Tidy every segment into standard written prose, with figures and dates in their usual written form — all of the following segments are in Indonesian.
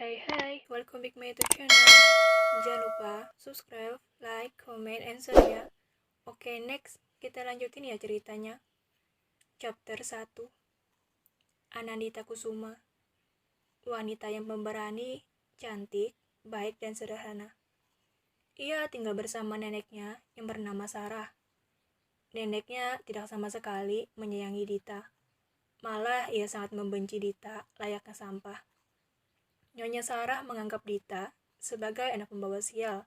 Hai, welcome back my YouTube channel. Jangan lupa subscribe, like, comment, and share ya. Oke, next kita lanjutin ya ceritanya. Chapter 1. Anandita Kusuma. Wanita yang pemberani, cantik, baik, dan sederhana. Ia tinggal bersama neneknya yang bernama Sarah. Neneknya tidak sama sekali menyayangi Dita. Malah ia sangat membenci Dita layaknya sampah. Nyonya Sarah menganggap Dita sebagai anak pembawa sial.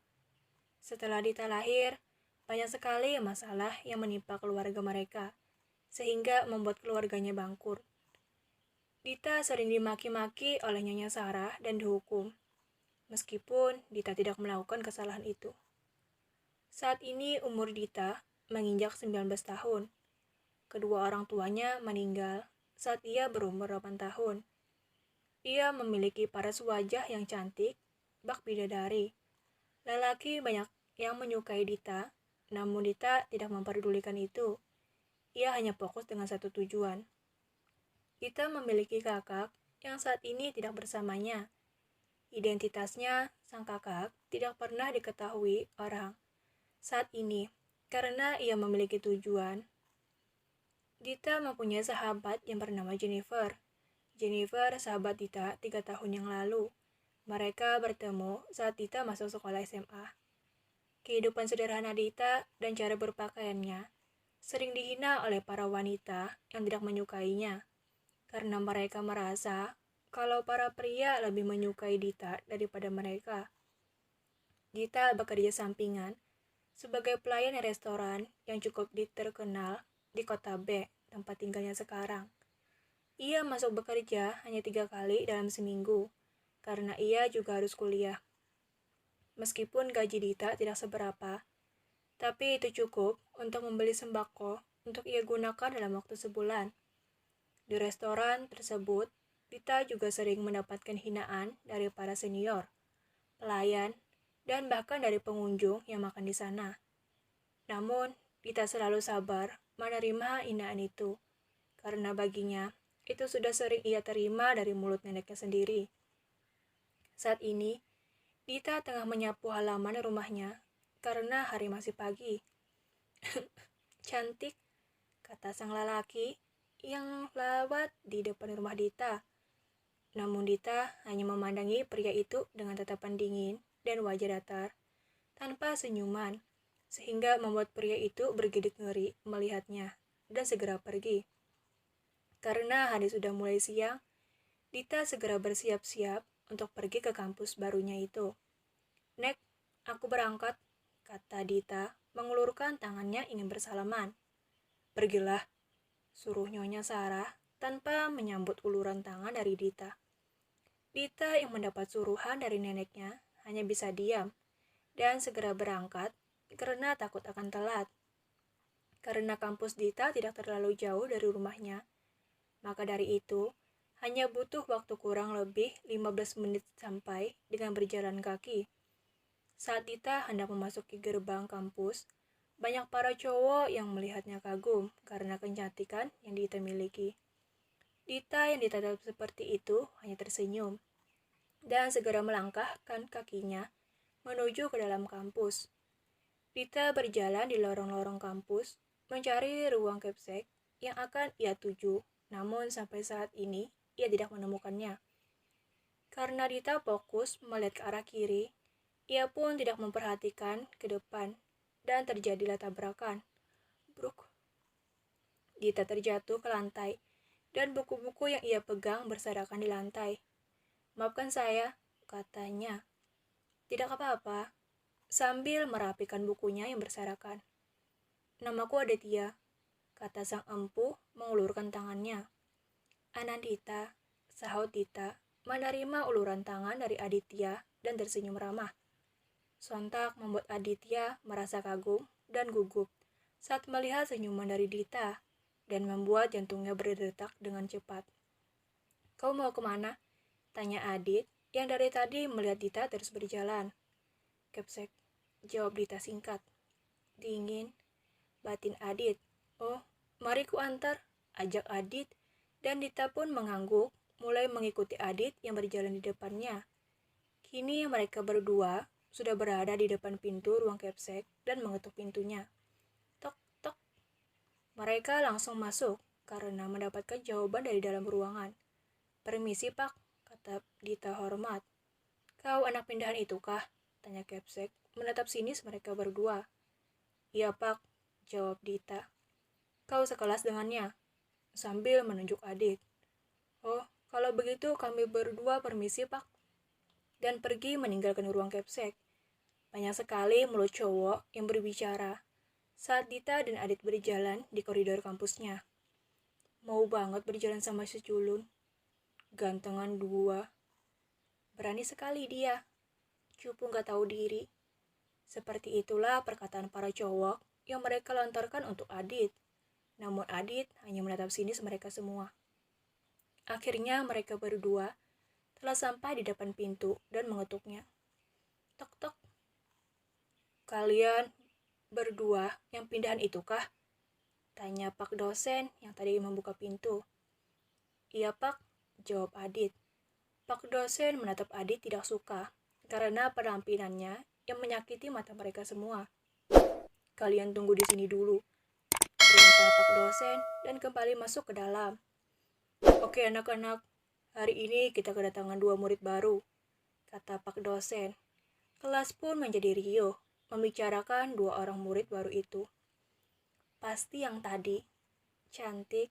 Setelah Dita lahir, banyak sekali masalah yang menimpa keluarga mereka, sehingga membuat keluarganya bangkrut. Dita sering dimaki-maki oleh Nyonya Sarah dan dihukum, meskipun Dita tidak melakukan kesalahan itu. Saat ini umur Dita menginjak 19 tahun. Kedua orang tuanya meninggal saat ia berumur 8 tahun. Ia memiliki paras wajah yang cantik, bak bidadari. Lelaki banyak yang menyukai Dita, namun Dita tidak memperdulikan itu. Ia hanya fokus dengan satu tujuan. Dita memiliki kakak yang saat ini tidak bersamanya. Identitasnya, sang kakak, tidak pernah diketahui orang saat ini karena ia memiliki tujuan. Dita mempunyai sahabat yang bernama Jennifer. Jennifer sahabat Dita 3 tahun yang lalu. Mereka bertemu saat Dita masuk sekolah SMA. Kehidupan sederhana Dita dan cara berpakaiannya sering dihina oleh para wanita yang tidak menyukainya, karena mereka merasa kalau para pria lebih menyukai Dita daripada mereka. Dita bekerja sampingan sebagai pelayan restoran yang cukup terkenal di kota B, tempat tinggalnya sekarang. Ia masuk bekerja hanya 3 kali dalam seminggu, karena ia juga harus kuliah. Meskipun gaji Dita tidak seberapa, tapi itu cukup untuk membeli sembako untuk ia gunakan dalam waktu sebulan. Di restoran tersebut, Dita juga sering mendapatkan hinaan dari para senior, pelayan, dan bahkan dari pengunjung yang makan di sana. Namun, Dita selalu sabar menerima hinaan itu, karena baginya, itu sudah sering ia terima dari mulut neneknya sendiri. Saat ini, Dita tengah menyapu halaman rumahnya karena hari masih pagi. Cantik, kata sang lelaki yang lewat di depan rumah Dita. Namun Dita hanya memandangi pria itu dengan tatapan dingin dan wajah datar, tanpa senyuman, sehingga membuat pria itu bergidik ngeri melihatnya dan segera pergi. Karena hari sudah mulai siang, Dita segera bersiap-siap untuk pergi ke kampus barunya itu. "Nek, aku berangkat," kata Dita, mengulurkan tangannya ingin bersalaman. "Pergilah," suruh Nyonya Sarah tanpa menyambut uluran tangan dari Dita. Dita yang mendapat suruhan dari neneknya hanya bisa diam dan segera berangkat karena takut akan telat. Karena kampus Dita tidak terlalu jauh dari rumahnya, maka dari itu, hanya butuh waktu kurang lebih 15 menit sampai dengan berjalan kaki. Saat Dita hendak memasuki gerbang kampus, banyak para cowok yang melihatnya kagum karena kecantikan yang Dita miliki. Dita yang ditatap seperti itu hanya tersenyum dan segera melangkahkan kakinya menuju ke dalam kampus. Dita berjalan di lorong-lorong kampus mencari ruang capsek yang akan ia tuju. Namun sampai saat ini, ia tidak menemukannya. Karena Dita fokus melihat ke arah kiri, ia pun tidak memperhatikan ke depan, dan terjadilah tabrakan. Bruk. Dita terjatuh ke lantai, dan buku-buku yang ia pegang berserakan di lantai. "Maafkan saya," katanya. "Tidak apa-apa," sambil merapikan bukunya yang berserakan. "Namaku Aditya," kata sang empu mengulurkan tangannya. "Anandita," sahut Dita, menerima uluran tangan dari Aditya dan tersenyum ramah. Sontak membuat Aditya merasa kagum dan gugup saat melihat senyuman dari Dita dan membuat jantungnya berdetak dengan cepat. "Kau mau kemana?" tanya Adit yang dari tadi melihat Dita terus berjalan. "Capsek," jawab Dita singkat. "Dingin," batin Adit. "Oh, mari ku antar," ajak Adit, dan Dita pun mengangguk, mulai mengikuti Adit yang berjalan di depannya. Kini mereka berdua sudah berada di depan pintu ruang Kepsek dan mengetuk pintunya. Tok, tok. Mereka langsung masuk karena mendapatkan jawaban dari dalam ruangan. Permisi, Pak, kata Dita hormat. Kau anak pindahan itu kah? Tanya Kepsek, menatap sinis mereka berdua. Iya, Pak, jawab Dita. Kau sekelas dengannya, sambil menunjuk Adit. Oh, kalau begitu kami berdua permisi, Pak. Dan pergi meninggalkan ruang Kepsek. Banyak sekali mulut cowok yang berbicara saat Dita dan Adit berjalan di koridor kampusnya. Mau banget berjalan sama si culun. Gantengan dua. Berani sekali dia. Cupu gak tahu diri. Seperti itulah perkataan para cowok yang mereka lontarkan untuk Adit. Namun Adit hanya menatap sinis mereka semua. Akhirnya mereka berdua telah sampai di depan pintu dan mengetuknya. Tok tok. Kalian berdua yang pindahan itu kah? Tanya Pak dosen yang tadi membuka pintu. Iya, Pak, jawab Adit. Pak dosen menatap Adit tidak suka karena penampilannya yang menyakiti mata mereka semua. Kalian tunggu di sini dulu, perintah Pak dosen dan kembali masuk ke dalam. Oke anak-anak, hari ini kita kedatangan 2 murid baru, kata Pak dosen. Kelas pun menjadi riuh membicarakan 2 orang murid baru itu. Pasti yang tadi, cantik,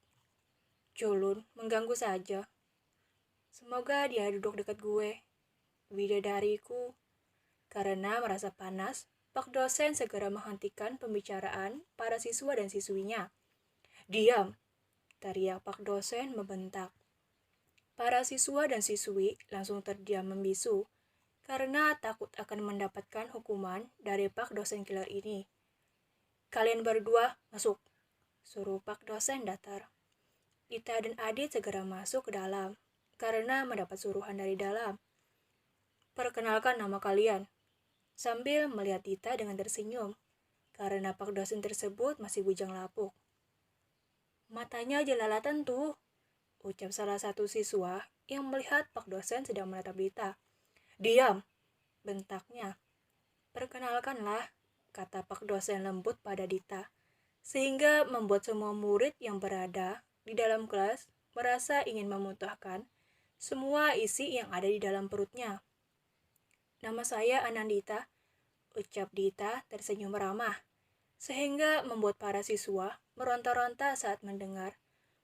culun, mengganggu saja. Semoga dia duduk dekat gue, bidadariku. Karena merasa panas, Pak dosen segera menghentikan pembicaraan para siswa dan siswinya. Diam, teriak Pak dosen membentak. Para siswa dan siswi langsung terdiam membisu karena takut akan mendapatkan hukuman dari Pak dosen killer ini. Kalian berdua masuk, suruh Pak dosen datar. Dita dan Adit segera masuk ke dalam karena mendapat suruhan dari dalam. Perkenalkan nama kalian, sambil melihat Dita dengan tersenyum karena Pak dosen tersebut masih bujang lapuk. Matanya jelalatan tuh, ucap salah satu siswa yang melihat Pak dosen sedang menatap Dita. Diam, bentaknya. Perkenalkanlah, kata Pak dosen lembut pada Dita, sehingga membuat semua murid yang berada di dalam kelas merasa ingin memuntahkan semua isi yang ada di dalam perutnya. Nama saya Anandita, ucap Dita tersenyum ramah, sehingga membuat para siswa meronta-ronta saat mendengar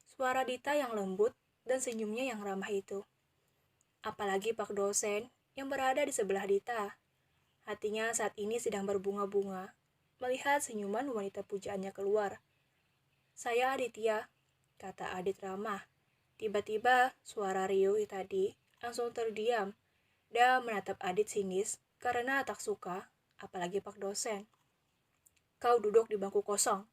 suara Dita yang lembut dan senyumnya yang ramah itu. Apalagi Pak dosen yang berada di sebelah Dita. Hatinya saat ini sedang berbunga-bunga melihat senyuman wanita pujaannya keluar. Saya Aditya, kata Adit ramah. Tiba-tiba suara riuh tadi langsung terdiam dan menatap Adit sinis karena tak suka, apalagi Pak dosen. Kau duduk di bangku kosong,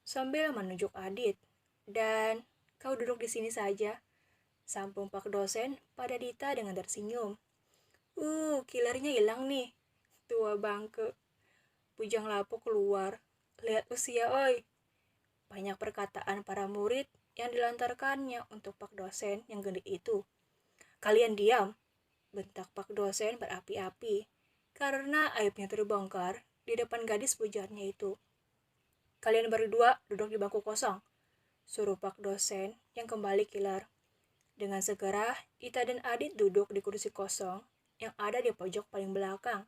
sambil menunjuk Adit. Dan kau duduk di sini saja, sambung Pak dosen pada Dita dengan tersenyum. Killernya hilang nih. Tua bangke. Bujang lapuk keluar. Lihat usia, oi. Banyak perkataan para murid yang dilantarkannya untuk Pak dosen yang gendut itu. Kalian diam, bentak Pak dosen berapi-api, karena aibnya terbongkar di depan gadis pujaannya itu. Kalian berdua duduk di bangku kosong, suruh Pak dosen yang kembali kilar. Dengan segera, Dita dan Adit duduk di kursi kosong yang ada di pojok paling belakang.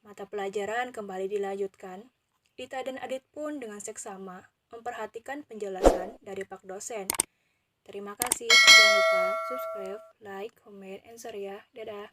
Mata pelajaran kembali dilanjutkan. Dita dan Adit pun dengan seksama memperhatikan penjelasan dari Pak dosen. Terima kasih. Jangan lupa subscribe, like, comment, and share ya. Dadah.